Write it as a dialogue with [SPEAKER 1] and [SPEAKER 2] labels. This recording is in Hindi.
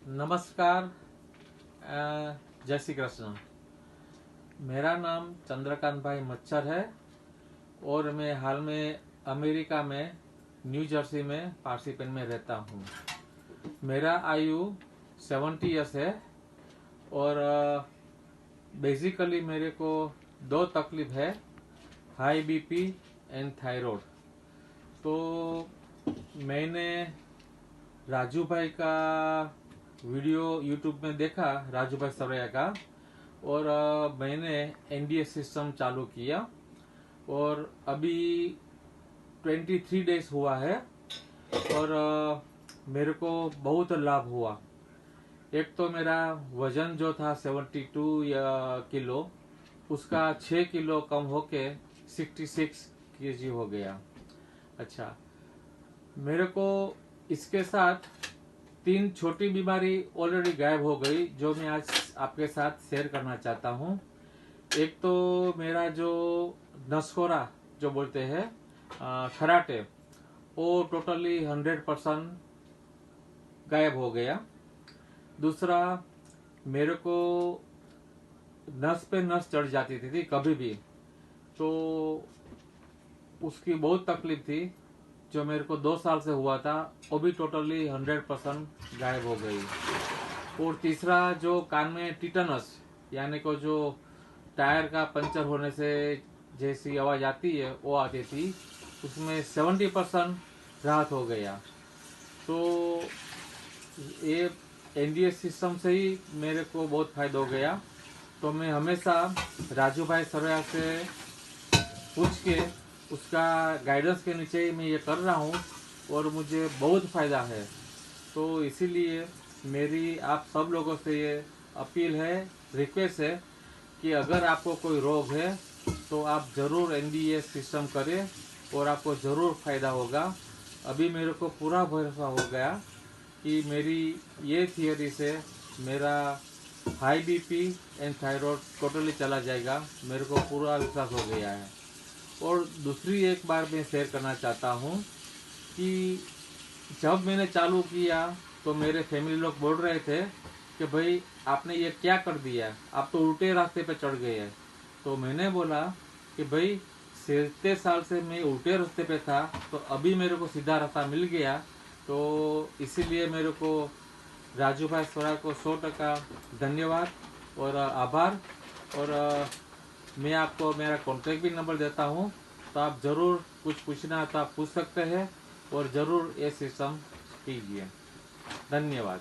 [SPEAKER 1] नमस्कार। जय श्री कृष्ण। मेरा नाम चंद्रकांत भाई मच्छर है और मैं हाल में अमेरिका में न्यू जर्सी में पार्सिपेन में रहता हूँ। मेरा आयु 70 इयर्स है और बेसिकली मेरे को दो तकलीफ है, हाई बीपी एंड थायराइड। तो मैंने राजू भाई का वीडियो यूट्यूब में देखा, राजू भाई सरैया का, और मैंने एनडीएस सिस्टम चालू किया और अभी 23 डेज हुआ है और मेरे को बहुत लाभ हुआ। एक तो मेरा वजन जो था 72 किलो, उसका 6 किलो कम होके 66 केजी हो गया। अच्छा, मेरे को इसके साथ 3 छोटी बीमारी ऑलरेडी गायब हो गई, जो मैं आज आपके साथ शेयर करना चाहता हूँ। एक तो मेरा जो नसकोरा जो बोलते हैं, खराटे, वो टोटली 100% गायब हो गया। दूसरा, मेरे को नस पे नस चढ़ जाती थी कभी भी, तो उसकी बहुत तकलीफ थी, जो मेरे को 2 साल से हुआ था, वो भी टोटली 100% गायब हो गई। और तीसरा, जो कान में टिटनस यानी को जो टायर का पंचर होने से जैसी आवाज आती है वो आती थी, उसमें 70% राहत हो गया। तो ये एनडीएस सिस्टम से ही मेरे को बहुत फायदा हो गया। तो मैं हमेशा राजू भाई सरैया से पूछ के उसका गाइडेंस के नीचे ही मैं ये कर रहा हूँ और मुझे बहुत फ़ायदा है। तो इसीलिए मेरी आप सब लोगों से ये अपील है, रिक्वेस्ट है कि अगर आपको कोई रोग है तो आप ज़रूर एनडीएस सिस्टम करें और आपको ज़रूर फ़ायदा होगा। अभी मेरे को पूरा भरोसा हो गया कि मेरी ये थियरी से मेरा high BP and thyroid totally चला जाएगा। मेरे को पूरा विश्वास हो गया है। और दूसरी एक बार मैं शेयर करना चाहता हूँ कि जब मैंने चालू किया तो मेरे फैमिली लोग बोल रहे थे कि भाई आपने ये क्या कर दिया, आप तो उल्टे रास्ते पे चढ़ गए हैं। तो मैंने बोला कि भाई 7 साल से मैं उल्टे रास्ते पे था, तो अभी मेरे को सीधा रास्ता मिल गया। तो इसीलिए मेरे को राजू भाई सोरा को 100% धन्यवाद और आभार। और मैं आपको मेरा कॉन्टैक्ट भी नंबर देता हूँ, तो आप ज़रूर कुछ पूछना तो आप पूछ सकते हैं और ज़रूर ये सिस्टम कीजिए। धन्यवाद।